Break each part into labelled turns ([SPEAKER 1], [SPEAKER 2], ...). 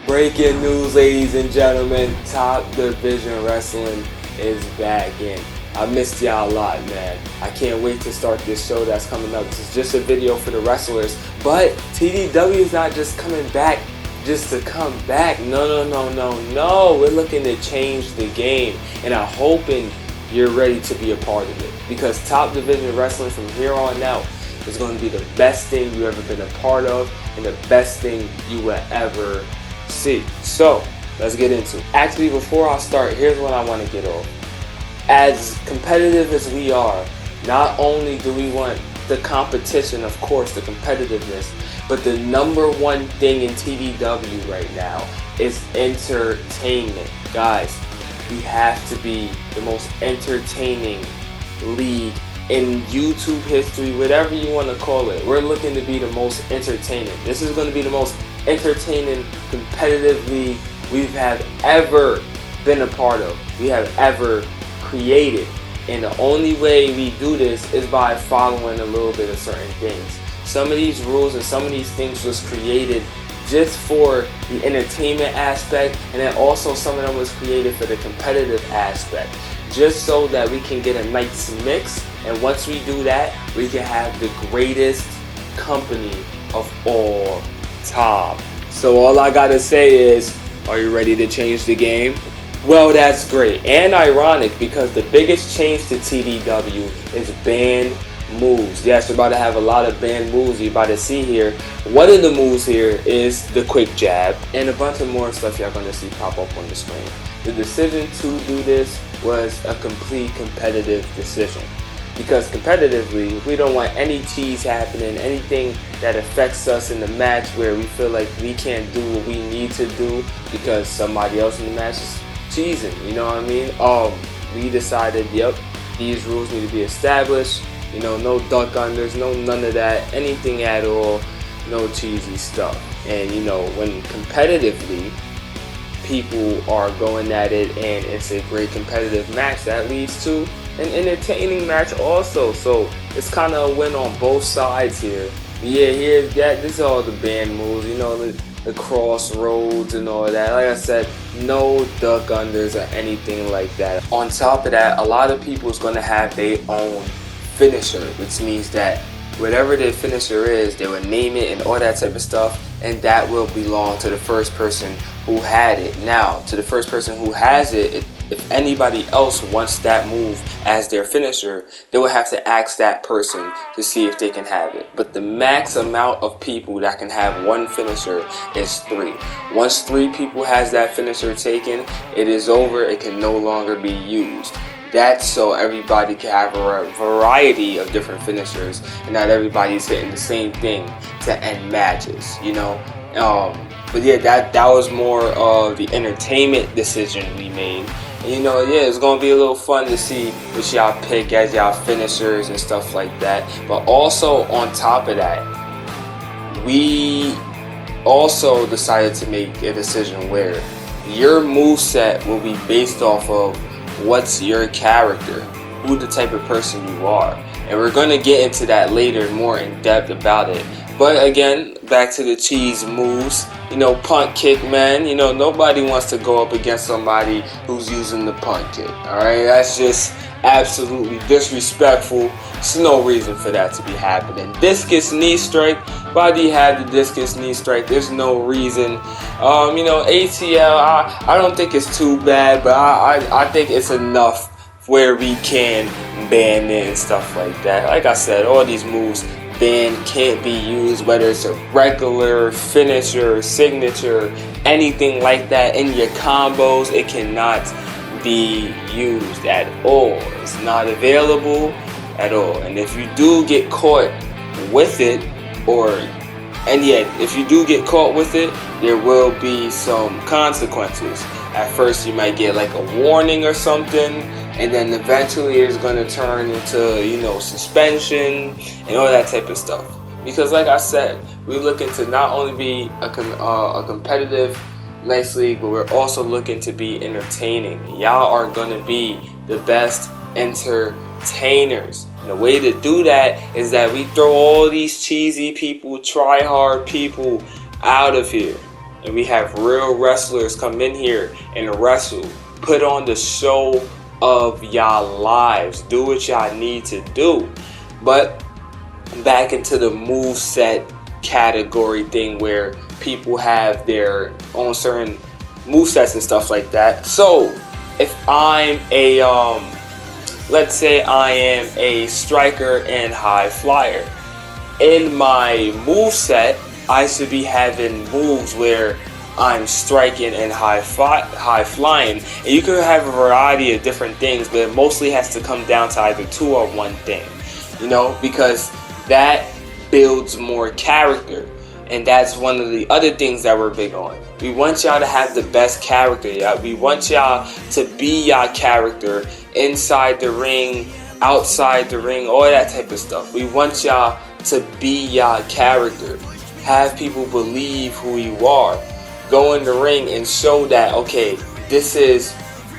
[SPEAKER 1] Breaking news, ladies and gentlemen. Top Division Wrestling is back in. I missed y'all a lot, man. I can't wait to start this show that's coming up. This is just a video for the wrestlers. But TDW is not just coming back just to come back. No. We're looking to change the game. And I'm hoping you're ready to be a part of it. Because Top Division Wrestling from here on out is going to be the best thing you've ever been a part of and the best thing you will ever see. So, let's get into it. Actually, before I start, here's what I want to get off. As competitive as we are, not only do we want the competition, of course, the competitiveness, but the number one thing in TDW right now is entertainment. Guys, we have to be the most entertaining league in YouTube history, whatever you want to call it. We're looking to be the most entertaining. This is going to be the most entertaining competitive league we have ever been a part of. We have ever created. And the only way we do this is by following a little bit of certain things. Some of these rules and some of these things was created just for the entertainment aspect, and then also some of them was created for the competitive aspect, just so that we can get a nice mix. And once we do that, we can have the greatest company of all time. So all I gotta say is, are you ready to change the game? Well, that's great and ironic, because the biggest change to TDW is banned moves. Yes, we're about to have a lot of banned moves you're about to see here. One of the moves here is the quick jab, and a bunch of more stuff y'all gonna see pop up on the screen. The decision to do this was a complete competitive decision, because competitively, we don't want any cheese happening, anything that affects us in the match where we feel like we can't do what we need to do because somebody else in the match is cheesing, you know what I mean? We decided, yep, these rules need to be established. You know, no duck unders, no none of that, anything at all, no cheesy stuff. And you know, when competitively people are going at it and it's a great competitive match, that leads to an entertaining match also. So it's kind of a win on both sides here. Yeah, this is all the banned moves, you know, the crossroads and all that. Like I said, no duck unders or anything like that. On top of that, a lot of people is going to have their own finisher, which means that whatever their finisher is, they will name it and all that type of stuff, and that will belong to the first person who had it. Now, to the first person who has it, if anybody else wants that move as their finisher, they will have to ask that person to see if they can have it. But the max amount of people that can have one finisher is 3. Once 3 people has that finisher taken, it is over. It can no longer be used. That's so everybody can have a variety of different finishers, and not everybody's hitting the same thing to end matches, you know. But yeah, that was more of the entertainment decision we made. And you know, yeah, it's gonna be a little fun to see what y'all pick as y'all finishers and stuff like that. But also on top of that, we also decided to make a decision where your moveset will be based off of what's your character, who the type of person you are. And we're going to get into that later more in depth about it. But again, back to the cheese moves. You know, punt kick, man. You know, nobody wants to go up against somebody who's using the punt kick. Alright, that's just absolutely disrespectful. There's no reason for that to be happening. Discus knee strike. Why do you have the discus knee strike? There's no reason. You know, ATL, I don't think it's too bad, but I think it's enough where we can ban it and stuff like that. Like I said, all these moves banned can't be used, whether it's a regular finisher, signature, anything like that in your combos. It cannot be used at all. It's not available at all. And if you do get caught with it, if you do get caught with it, there will be some consequences. At first you might get like a warning or something, and then eventually it's going to turn into, you know, suspension and all that type of stuff. Because like I said, we're looking to not only be a competitive nice league, but we're also looking to be entertaining. Y'all are going to be the best entertainers. And the way to do that is that we throw all these cheesy people, try hard people out of here. and we have real wrestlers come in here and wrestle, put on the show of y'all lives, do what y'all need to do. But back into the moveset category thing where people have their own certain movesets and stuff like that. So if I'm a let's say I am a striker and high flyer, in my moveset I should be having moves where I'm striking and high flying, and you can have a variety of different things, but it mostly has to come down to either two or one thing, you know, because that builds more character. And that's one of the other things that we're big on. We want y'all to have the best character, y'all. We want y'all to be y'all character inside the ring, outside the ring, all that type of stuff. We want y'all to be y'all character. Have people believe who you are. Go in the ring and show that, okay, this is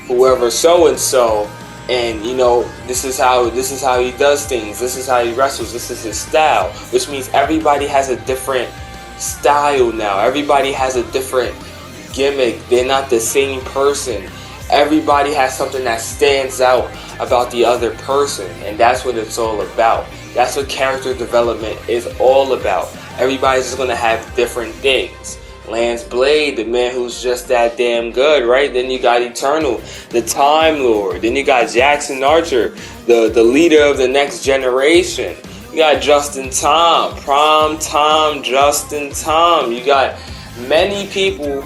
[SPEAKER 1] whoever so and so, and you know, this is how he does things, this is how he wrestles, this is his style, which means everybody has a different style now. Everybody has a different gimmick. They're not the same person. Everybody has something that stands out about the other person, and that's what it's all about. That's what character development is all about. Everybody's just gonna have different things. Lance Blade, the man who's just that damn good, right? Then you got Eternal, the Time Lord. Then you got Jackson Archer, the leader of the next generation. You got Justin Tom, Prime Time Justin Tom. You got many people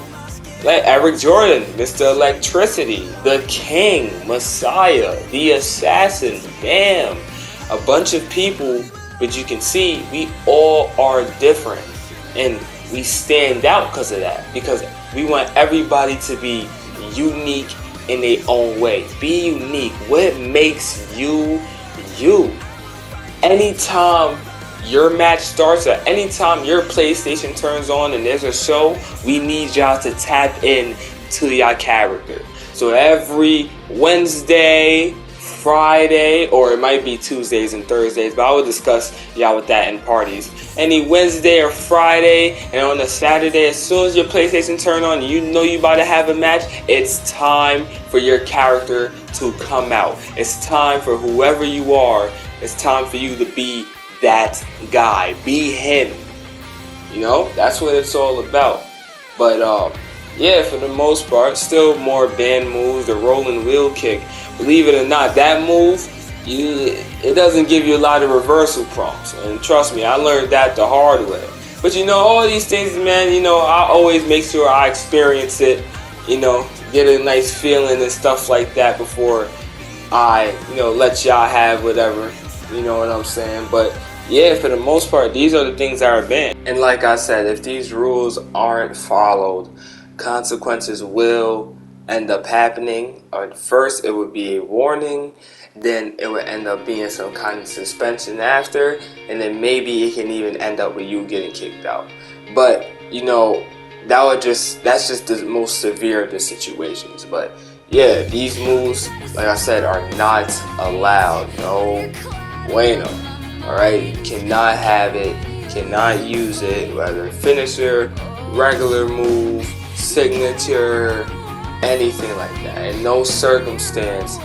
[SPEAKER 1] like Eric Jordan, Mr. Electricity, the King, Messiah, the Assassin, Bam. A bunch of people, but you can see we all are different. And we stand out because of that. Because we want everybody to be unique in their own way. Be unique. What makes you, you? Anytime your match starts or anytime your PlayStation turns on and there's a show, we need y'all to tap in to y'all character. So every Wednesday, Friday, or it might be Tuesdays and Thursdays, but I will discuss y'all with that in parties. Any Wednesday or Friday, and on a Saturday, as soon as your PlayStation turn on, you know you about to have a match, it's time for your character to come out. It's time for whoever you are. It's time for you to be that guy. Be him. You know, that's what it's all about. But yeah, for the most part, still more band moves. The rolling wheel kick. Believe it or not, that move, it doesn't give you a lot of reversal prompts. And trust me, I learned that the hard way. But you know, all these things, man, you know, I always make sure I experience it, you know, get a nice feeling and stuff like that before I, you know, let y'all have whatever. You know what I'm saying? But yeah, for the most part, these are the things that are banned. And like I said, if these rules aren't followed, consequences will end up happening. First, it would be a warning. Then it would end up being some kind of suspension after. And then maybe it can even end up with you getting kicked out. But, you know, that's just the most severe of the situations. But yeah, these moves, like I said, are not allowed. No bueno. Alright, you cannot have it, cannot use it, whether finisher, regular move, signature, anything like that. In no circumstance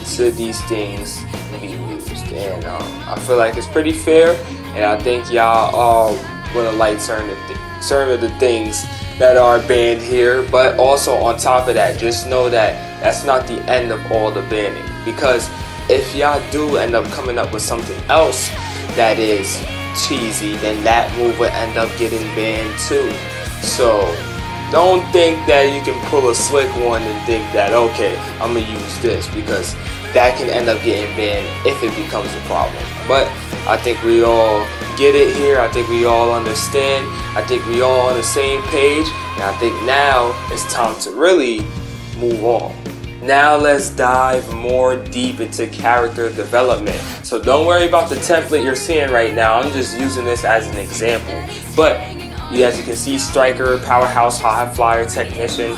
[SPEAKER 1] should these things be used. And I feel like it's pretty fair, and I think y'all all gonna like certain of the things that are banned here. But also on top of that, just know that that's not the end of all the banning, because if y'all do end up coming up with something else that is cheesy, then that move will end up getting banned too. So don't think that you can pull a slick one and think that, okay, I'm gonna use this, because that can end up getting banned if it becomes a problem. But I think we all get it here. I think we all understand. I think we all on the same page, and I think now it's time to really move on. Now let's dive more deep into character development. So don't worry about the template you're seeing right now. I'm just using this as an example. But as you can see, striker, powerhouse, high flyer, technician.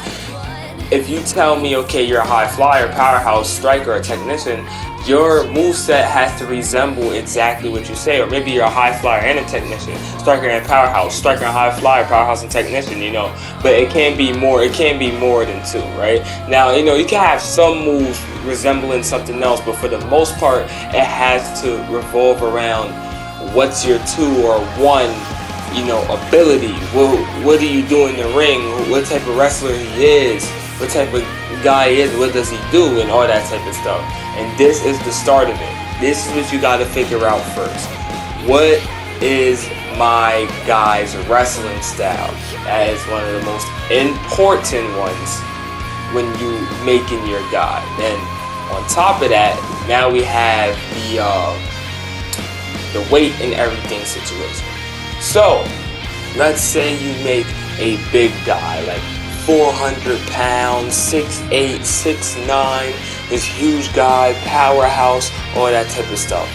[SPEAKER 1] if you tell me, okay, you're a high flyer, powerhouse, striker, or technician, your moveset has to resemble exactly what you say. Or maybe you're a high flyer and a technician, striker and powerhouse, striker and high flyer, powerhouse and technician, you know. But it can be more than two, right? Now, you know, you can have some moves resembling something else, but for the most part, it has to revolve around what's your two or one, you know, ability. What do you do in the ring? What type of wrestler he is? What type of guy he is? What does he do? And all that type of stuff. And this is the start of it. This is what you got to figure out first. What is my guy's wrestling style? That is one of the most important ones when you making your guy. And on top of that, now we have the weight and everything situation. So let's say you make a big guy, like 400 pounds, 6'8", 6'9", this huge guy, powerhouse, all that type of stuff.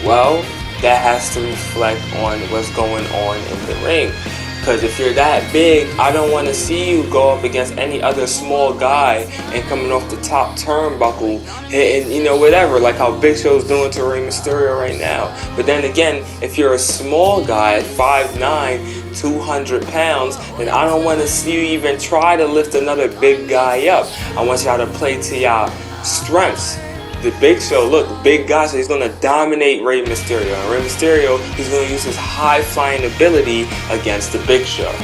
[SPEAKER 1] Well, that has to reflect on what's going on in the ring. Because if you're that big, I don't want to see you go up against any other small guy and coming off the top turnbuckle, hitting, you know, whatever, like how Big Show's doing to Rey Mysterio right now. But then again, if you're a small guy at 5'9", 200 pounds, then I don't want to see you even try to lift another big guy up. I want y'all to play to y'all strengths. The Big Show, look, the big guy, so he's going to dominate Rey Mysterio. And Rey Mysterio, he's going to use his high-flying ability against the Big Show.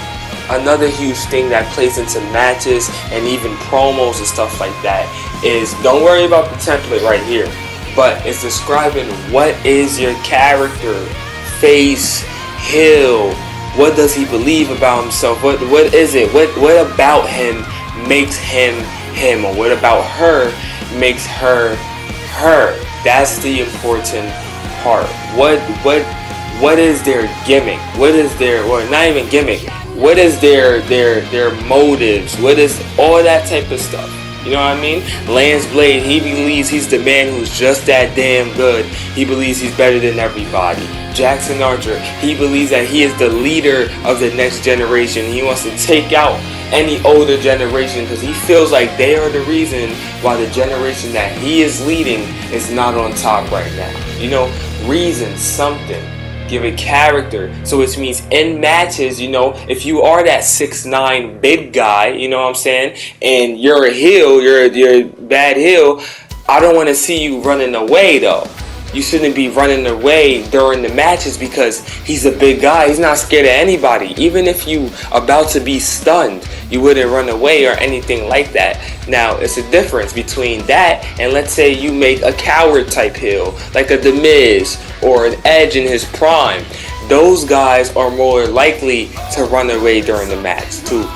[SPEAKER 1] Another huge thing that plays into matches and even promos and stuff like that is, don't worry about the template right here, but it's describing what is your character, face, heel, what does he believe about himself, what is it, what about him makes him him, or what about her makes her her. That's the important part. What is their gimmick? What is their, or not even gimmick, what is their motives? What is all that type of stuff? You know what I mean? Lance Blade, he believes he's the man who's just that damn good. He believes he's better than everybody. Jackson Archer, he believes that he is the leader of the next generation. He wants to take out any older generation because he feels like they are the reason why the generation that he is leading is not on top right now. You know, reason, something. Give it character. So which means in matches, you know, if you are that 6'9" big guy, you know what I'm saying, and you're a heel, you're a bad heel, I don't want to see you running away though. You shouldn't be running away during the matches because he's a big guy. He's not scared of anybody. Even if you about to be stunned, you wouldn't run away or anything like that. Now, it's a difference between that and let's say you make a coward type heel, like a The Miz or an Edge in his prime. Those guys are more likely to run away during the match, to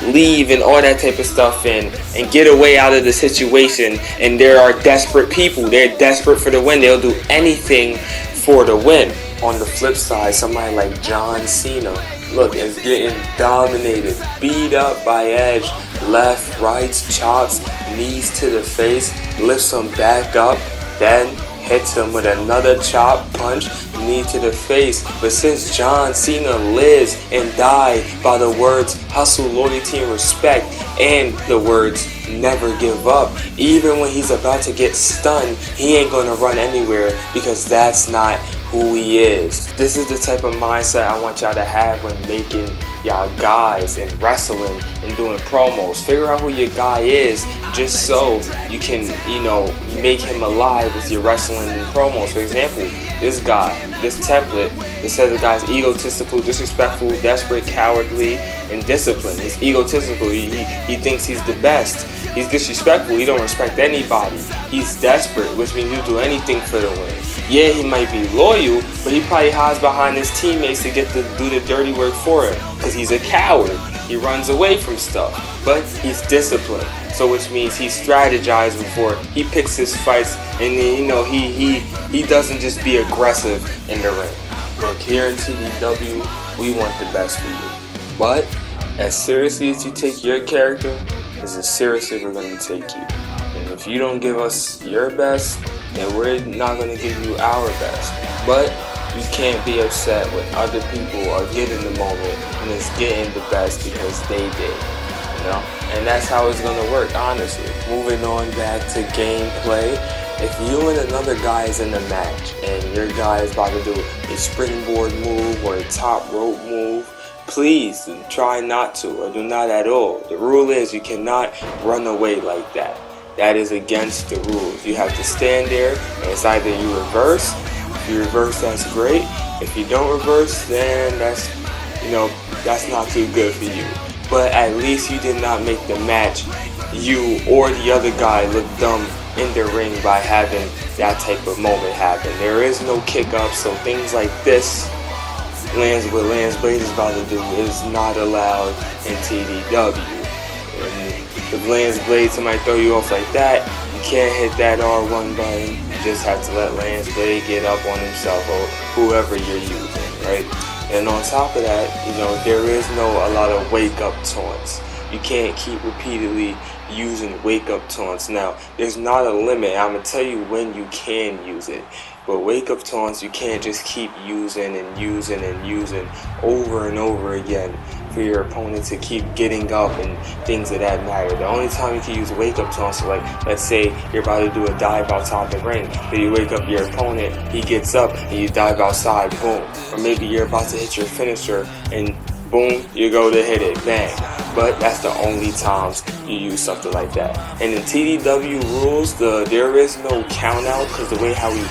[SPEAKER 1] leave and all that type of stuff and get away out of the situation. And there are desperate people. They're desperate for the win. They'll do anything for the win. On the flip side, somebody like John Cena, look, is getting dominated, beat up by Edge, left, right, chops, knees to the face, lifts him back up, then hits him with another chop, punch, knee to the face. But since John Cena lives and died by the words hustle, loyalty, and respect, and the words never give up, even when he's about to get stunned, he ain't gonna run anywhere because that's not who he is. This is the type of mindset I want y'all to have when making y'all guys and wrestling and doing promos. Figure out who your guy is just so you can, you know, make him alive with your wrestling and promos. For example, this guy, this template, it says the guy's egotistical, disrespectful, desperate, cowardly, and disciplined. He's egotistical. He thinks he's the best. He's disrespectful. He don't respect anybody. He's desperate, which means he'll do anything for the win. Yeah, he might be loyal, but he probably hides behind his teammates to get to do the dirty work for him because he's a coward. He runs away from stuff, but he's disciplined. So which means he strategizes before he picks his fights, and you know he doesn't just be aggressive in the ring. Look, here in TDW, we want the best for you, but as seriously as you take your character, is as seriously we're going to take you. And if you don't give us your best, then we're not going to give you our best. But you can't be upset when other people are getting the moment and it's getting the best because they did. know, and that's how it's gonna work, honestly. Moving on back to gameplay. If you and another guy is in a match and your guy is about to do a springboard move or a top rope move, please try not to, or do not at all. The rule is you cannot run away like that. That is against the rules. You have to stand there, and it's either you reverse. If you reverse, that's great. If you don't reverse, then that's, you know, that's not too good for you. But at least you did not make the match, you or the other guy, look dumb in the ring by having that type of moment happen. There is no kick up, so things like this, what Lance Blade is about to do, is not allowed in TDW. And if Lance Blade, somebody throw you off like that, you can't hit that R1 button. You just have to let Lance Blade get up on himself or whoever you're using, right? And on top of that, you know, there is a lot of wake up taunts. You can't keep repeatedly using wake up taunts. Now, there's not a limit. I'm gonna tell you when you can use it. But wake up taunts, you can't just keep using and using and using over and over again for your opponent to keep getting up and things of that matter. The only time you can use wake up taunts is, like, let's say you're about to do a dive outside the ring, then you wake up your opponent, he gets up and you dive outside, boom. Or maybe you're about to hit your finisher and boom, you go to hit it, bang. But that's the only times you use something like that. And in TDW rules, there is no count out, because the way how we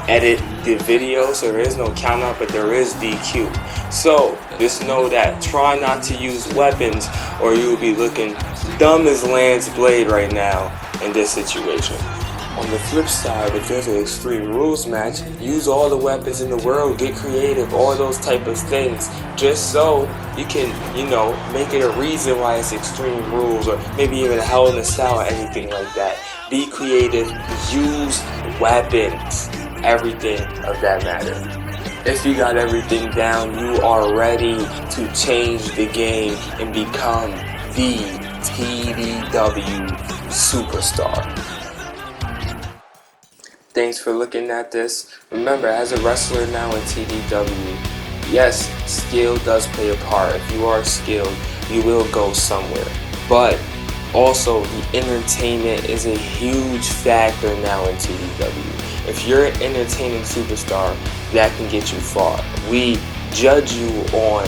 [SPEAKER 1] edit the video, so there is no count out, but there is DQ. So just know that, try not to use weapons or you'll be looking dumb as Lance Blade right now in this situation. On the flip side, if there's an Extreme Rules match, use all the weapons in the world, get creative, all those type of things, just so you can, you know, make it a reason why it's Extreme Rules, or maybe even a Hell in a Cell or anything like that. Be creative, use weapons, everything of that matter. If you got everything down, you are ready to change the game and become the TDW superstar. Thanks for looking at this. Remember, as a wrestler now in TDW, yes, skill does play a part. If you are skilled, you will go somewhere. But also, the entertainment is a huge factor now in TDW. If you're an entertaining superstar, that can get you far. We judge you on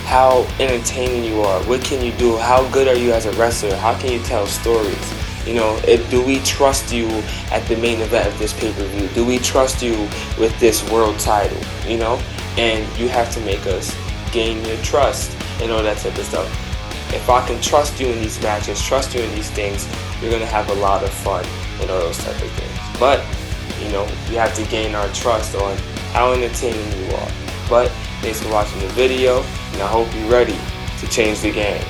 [SPEAKER 1] how entertaining you are. What can you do? How good are you as a wrestler? How can you tell stories? You know, do we trust you at the main event of this pay-per-view? Do we trust you with this world title? You know, and you have to make us gain your trust and all that type of stuff. If I can trust you in these matches, trust you in these things, you're gonna have a lot of fun and all those type of things. But you know, you have to gain our trust on how entertaining you are. But thanks for watching the video, and I hope you're ready to change the game.